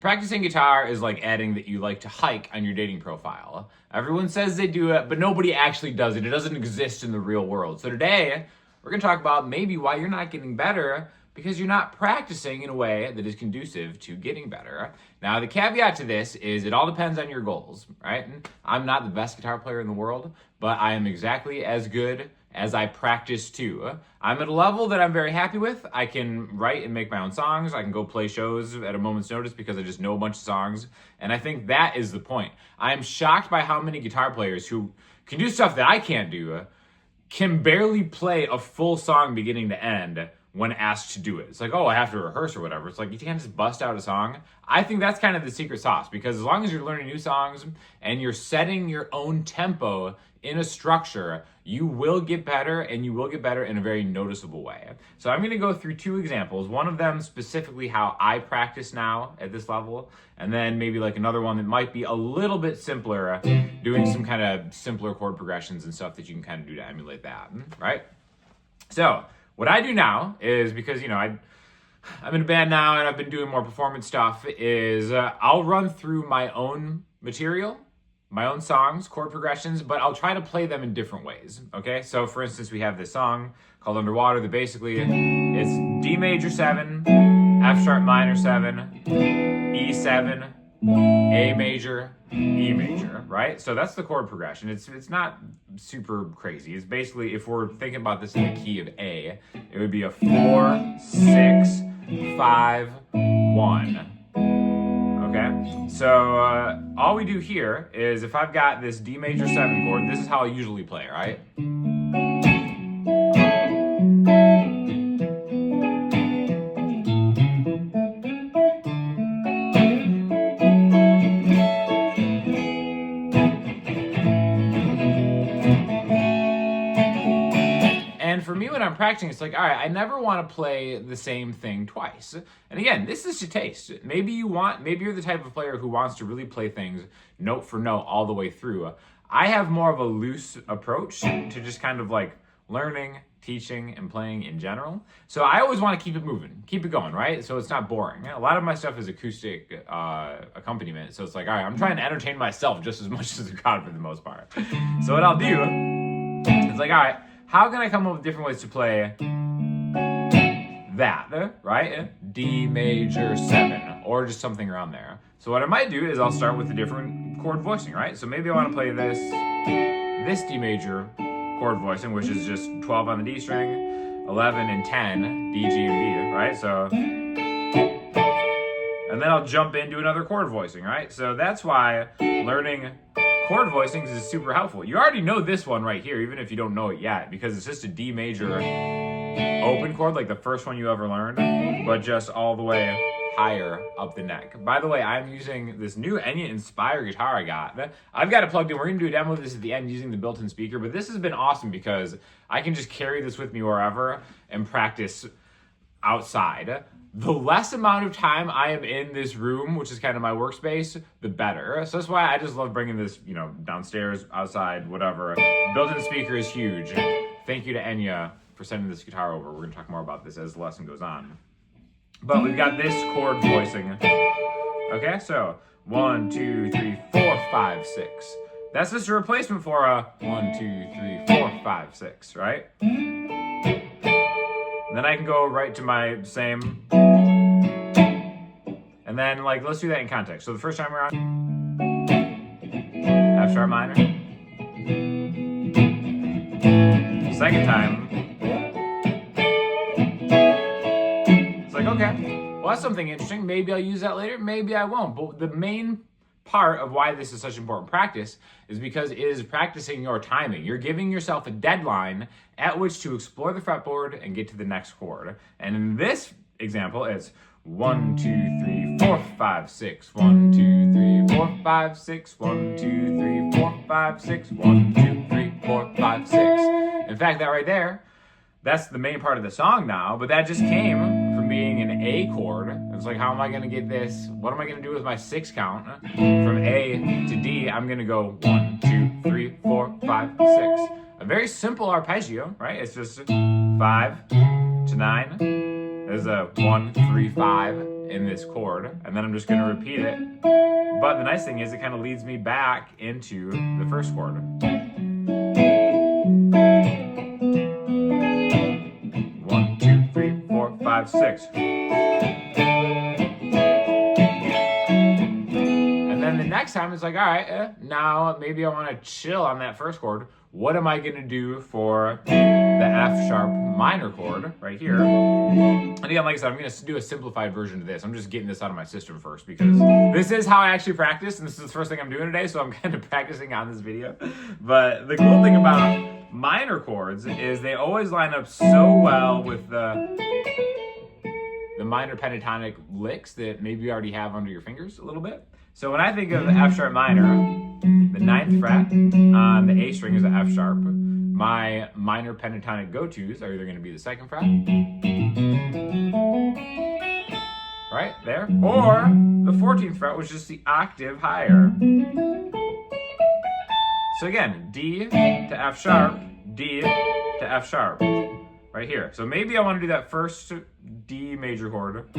Practicing guitar is like adding that you like to hike on your dating profile. Everyone says they do it, but nobody actually does it. It doesn't exist in the real world. So today, we're going to talk about maybe why you're not getting better because you're not practicing in a way that is conducive to getting better. Now, the caveat to this is it all depends on your goals, right? I'm not the best guitar player in the world, but I am exactly as good as I practice too. I'm at a level that I'm very happy with. I can write and make my own songs. I can go play shows at a moment's notice because I just know a bunch of songs. And I think that is the point. I'm shocked by how many guitar players who can do stuff that I can't do can barely play a full song beginning to end when asked to do it. It's like, oh, I have to rehearse or whatever. It's like, you can't just bust out a song. I think that's kind of the secret sauce, because as long as you're learning new songs and you're setting your own tempo in a structure, you will get better, and you will get better in a very noticeable way. So I'm going to go through two examples, one of them specifically how I practice now at this level, and then maybe like another one that might be a little bit simpler, doing some kind of simpler chord progressions and stuff that you can kind of do to emulate that, right? So what I do now is, because, I'm in a band now and I've been doing more performance stuff, is I'll run through my own material, my own songs, chord progressions, but I'll try to play them in different ways, okay? So for instance, we have this song called Underwater that basically it's D major 7, F sharp minor 7, E7, A major, E major, right? So that's the chord progression. It's not super crazy. It's basically, if we're thinking about this in the key of A, it would be a 4, 6, 5, 1. Okay, so all we do here is, if I've got this D major 7 chord, this is how I usually play, right? And for me, when I'm practicing, it's like, all right, I never want to play the same thing twice. And again, this is to taste. Maybe you're the type of player who wants to really play things note for note all the way through. I have more of a loose approach to just kind of like learning, teaching, and playing in general. So I always want to keep it moving, keep it going, right? So it's not boring. A lot of my stuff is acoustic accompaniment. So it's like, all right, I'm trying to entertain myself just as much as the crowd for the most part. So what I'll do is like, all right, how can I come up with different ways to play that, right? D major 7, or just something around there. So what I might do is I'll start with a different chord voicing, right? So maybe I want to play this D major chord voicing, which is just 12 on the D string, 11 and 10, D, G, and B, right? So, and then I'll jump into another chord voicing, right? So that's why learning chord voicings is super helpful. You already know this one right here, even if you don't know it yet, because it's just a D major open chord, like the first one you ever learned, but just all the way higher up the neck. By the way, I'm using this new Enya Inspire guitar I got. I've got it plugged in. We're going to do a demo of this at the end using the built-in speaker, but this has been awesome because I can just carry this with me wherever and practice outside. The less amount of time I am in this room, which is kind of my workspace, the better. So that's why I just love bringing this, downstairs, outside, whatever. Built-in speaker is huge. Thank you to Enya for sending this guitar over. We're going to talk more about this as the lesson goes on. But we've got this chord voicing. Okay, so 1, 2, 3, 4, 5, 6. That's just a replacement for a 1, 2, 3, 4, 5, 6, right? Then I can go right to my same. And then, let's do that in context. So the first time around, F sharp minor. Second time, it's like, okay, well, that's something interesting. Maybe I'll use that later. Maybe I won't. But the main part of why this is such important practice is because it is practicing your timing. You're giving yourself a deadline at which to explore the fretboard and get to the next chord. And in this example, it's 1, 2, 3, 4, 5, 6. 1, 2, 3, 4, 5, 6. 1, 2, 3, 4, 5, 6. 1, 2, 3, 4, 5, 6. In fact, that right there, that's the main part of the song now, but that just came from being an A chord. It's like, how am I going to get this? What am I going to do with my 6 count? From A to D, I'm going to go 1, 2, 3, 4, 5, 6. A very simple arpeggio, right? It's just 5 to 9. There's a 1, 3, 5, in this chord, and then I'm just gonna repeat it. But the nice thing is it kind of leads me back into the first chord. 1, 2, 3, 4, 5, 6. And then the next time it's like, all right, now maybe I want to chill on that first chord. What am I going to do for the F sharp minor chord right here? And again, like I said, I'm going to do a simplified version of this. I'm just getting this out of my system first because this is how I actually practice, and this is the first thing I'm doing today, so I'm kind of practicing on this video. But the cool thing about minor chords is they always line up so well with the minor pentatonic licks that maybe you already have under your fingers a little bit. So when I think of F sharp minor, the 9th fret on the A string is the F sharp. My minor pentatonic go-tos are either going to be the 2nd fret, right there, or the 14th fret, which is the octave higher. So again, D to F sharp, D to F sharp, right here. So maybe I want to do that first D major chord.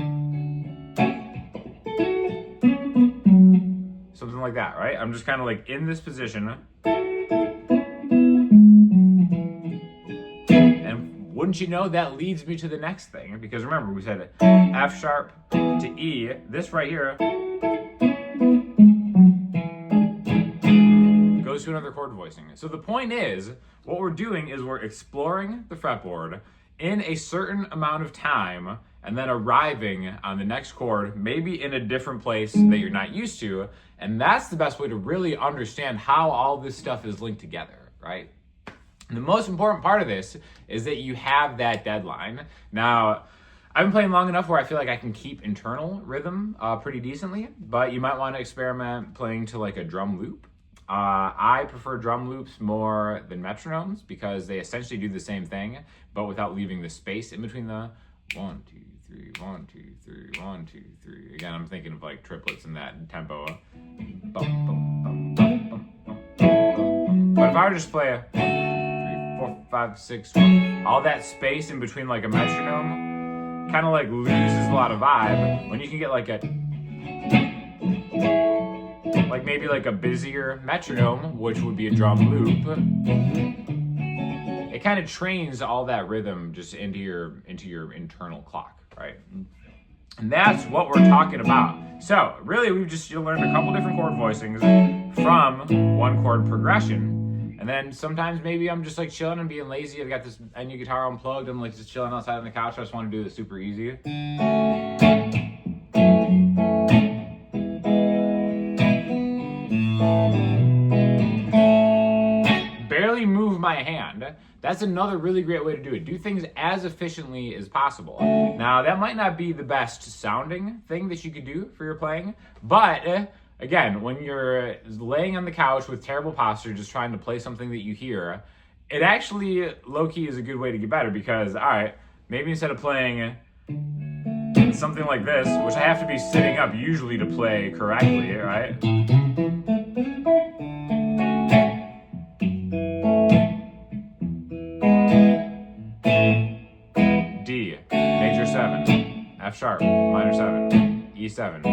Something like that, right? I'm just kind of like in this position. And wouldn't you know, that leads me to the next thing. Because remember, we said F sharp to E. This right here goes to another chord voicing. So the point is, what we're doing is we're exploring the fretboard in a certain amount of time and then arriving on the next chord, maybe in a different place that you're not used to. And that's the best way to really understand how all this stuff is linked together, right? And the most important part of this is that you have that deadline. Now, I've been playing long enough where I feel like I can keep internal rhythm pretty decently, but you might want to experiment playing to like a drum loop. I prefer drum loops more than metronomes because they essentially do the same thing, but without leaving the space in between the 1, 2, 3, 1, 2, 3, 1, 2, 3. Again, I'm thinking of like triplets in that tempo. But if I were to just play a 3, 4, 5, 6, 1, all that space in between like a metronome kind of like loses a lot of vibe. When you can get like maybe like a busier metronome, which would be a drum loop, it kind of trains all that rhythm just into your internal clock, right? And that's what we're talking about. So really, we've just learned a couple different chord voicings from one chord progression. And then sometimes maybe I'm just like chilling and being lazy. I've got this Enya guitar unplugged. I'm like just chilling outside on the couch. I just want to do this super easy. Barely move my hand. That's another really great way to do it. Do things as efficiently as possible. Now, that might not be the best sounding thing that you could do for your playing, but again, when you're laying on the couch with terrible posture, just trying to play something that you hear, it actually low-key is a good way to get better because, all right, maybe instead of playing something like this, which I have to be sitting up usually to play correctly, right? D, major 7, F sharp, minor 7, E7,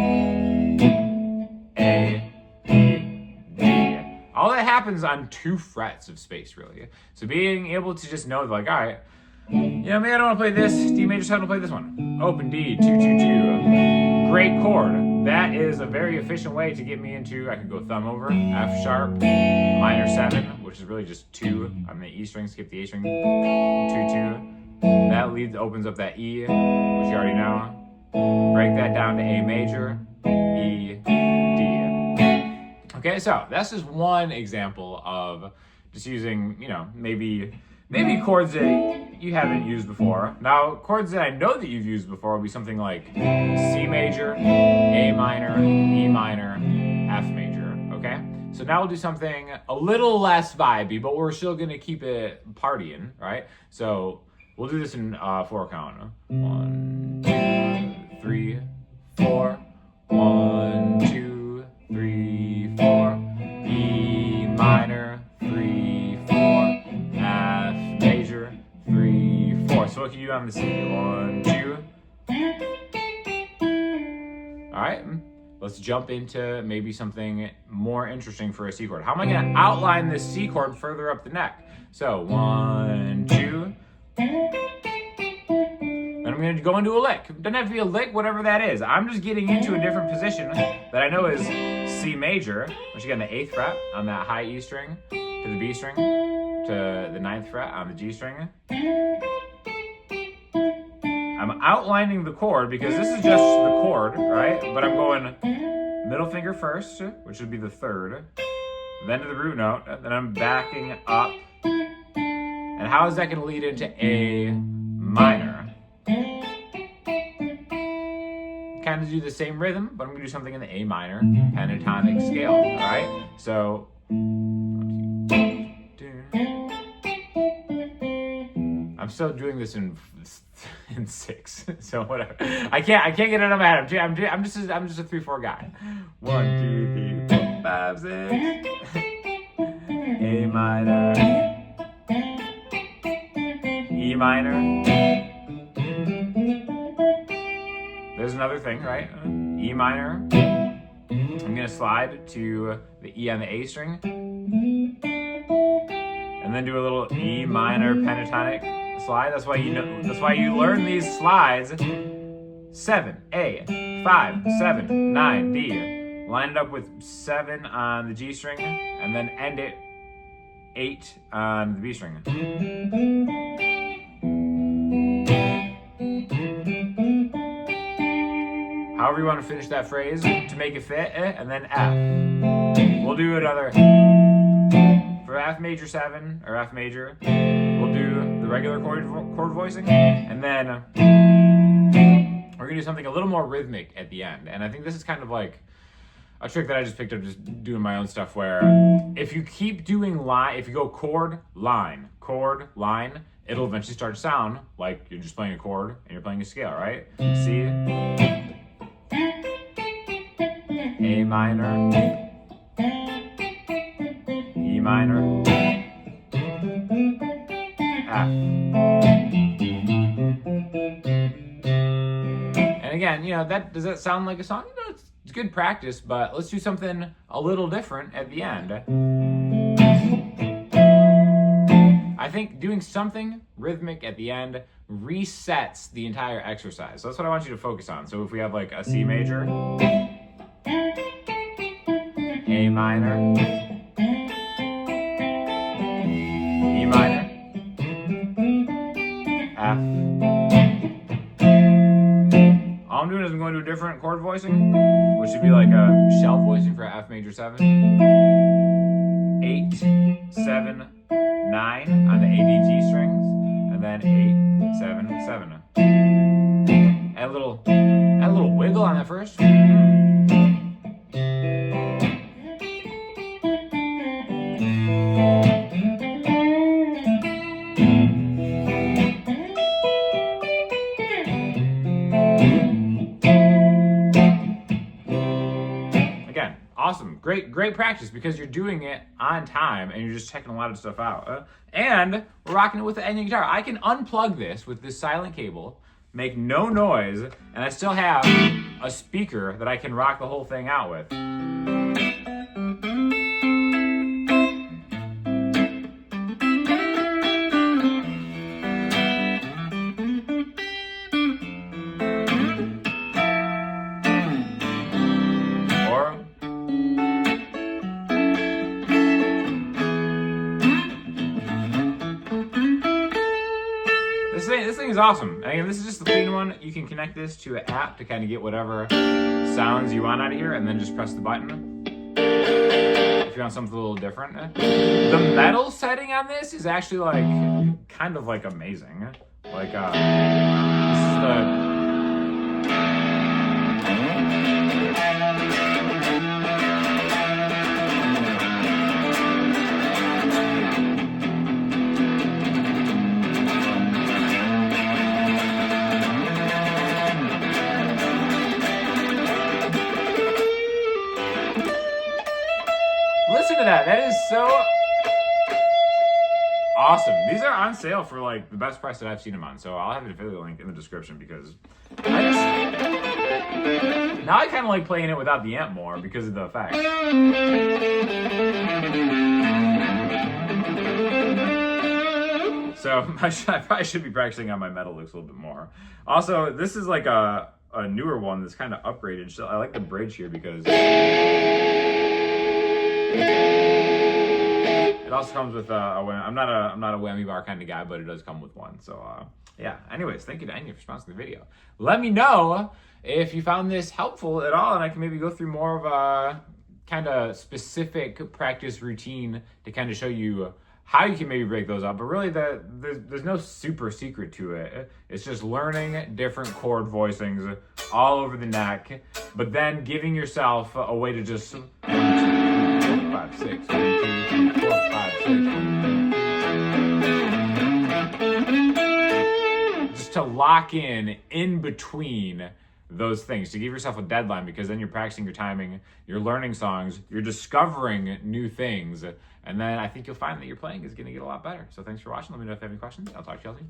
A, E, D. All that happens on 2 frets of space, really. So being able to just know, like, all right, maybe I don't want to play this, D major 7, I'll play this one. Open D, 2, 2, 2. Great chord. That is a very efficient way to get me into, I could go thumb over, F sharp, minor 7, which is really just 2 on the E string, skip the A string, 2, 2. That opens up that E, which you already know. Break that down to A major, E, D. Okay, so that's just one example of just using, maybe chords that you haven't used before. Now, chords that I know that you've used before would be something like C major, A minor, E minor, F major, okay? So now we'll do something a little less vibey, but we're still gonna keep it partying, right? So we'll do this in 4 count. 1, 2, 3, 4. 1, 2, 3, 4. E minor, 3, 4. F major, 3, 4. So what can you do on the C? 1, 2. jump into maybe something more interesting for a C chord. How am I going to outline this C chord further up the neck? So 1, 2. Then I'm going to go into a lick. Doesn't have to be a lick, whatever that is. I'm just getting into a different position that I know is C major, which again, the 8th fret on that high E string, to the B string, to the 9th fret on the G string. I'm outlining the chord because this is just the chord, right? But I'm going middle finger first, which would be the 3rd, then to the root note, then I'm backing up. And how is that going to lead into A minor? Kind of do the same rhythm, but I'm going to do something in the A minor pentatonic scale, all right? So, I'm still doing this in 6, so whatever. I can't get it out of my head. I'm just a 3/4 guy. 1, 2, 3, 4, 5, 6. A minor, E minor. There's another thing, right? E minor. I'm gonna slide to the E on the A string, and then do a little E minor pentatonic slide. That's why you learn these slides. 7 A, 5, 7, 9 D. Line it up with 7 on the G string, and then end it 8 on the B string. However you want to finish that phrase to make it fit, and then F. We'll do another for F major 7 or F major. We'll do the regular chord voicing, and then we're gonna do something a little more rhythmic at the end. And I think this is kind of like a trick that I just picked up just doing my own stuff, where if you keep doing line, if you go chord, line, it'll eventually start to sound like you're just playing a chord and you're playing a scale, right? C, A minor, E minor, F. And again, does that sound like a song? It's good practice, but let's do something a little different at the end. I think doing something rhythmic at the end resets the entire exercise. So that's what I want you to focus on. So if we have like a C major, A minor, E minor, F. All I'm doing is I'm going to a different chord voicing, which would be like a shelf voicing for F major 7. 8, 7, 9 on the A, D, G strings, and then 8, 7, 7. Add a little wiggle on that first. Again, awesome, great practice, because you're doing it on time and you're just checking a lot of stuff out. And we're rocking it with the ending guitar. I can unplug this with this silent cable, make no noise, and I still have a speaker that I can rock the whole thing out with. This thing is awesome. Again, this is just the clean one. You can connect this to an app to kind of get whatever sounds you want out of here, and then just press the button if you want something a little different. The metal setting on this is actually like kind of like amazing. Like this is the listen to that. That is so awesome. These are on sale for like the best price that I've seen them on. So I'll have an affiliate link in the description, because I just Now I kind of like playing it without the amp more because of the effect. So I probably should be practicing on my metal licks a little bit more. Also, this is like a newer one that's kind of upgraded. So I like the bridge here because it also comes with I'm not a whammy bar kind of guy, but it does come with one. So yeah. Anyways, thank you to Anya for sponsoring the video. Let me know if you found this helpful at all, and I can maybe go through more of a kind of specific practice routine to kind of show you how you can maybe break those up. But really, there's no super secret to it. It's just learning different chord voicings all over the neck, but then giving yourself a way to just 1, 2, 3, 4, 5, 6, 1, 2, 3, 4, 5, 6, just to lock in between those things, to give yourself a deadline, because then you're practicing your timing, you're learning songs, you're discovering new things, and then I think you'll find that your playing is going to get a lot better. So thanks for watching. Let me know if you have any questions. I'll talk to you all soon.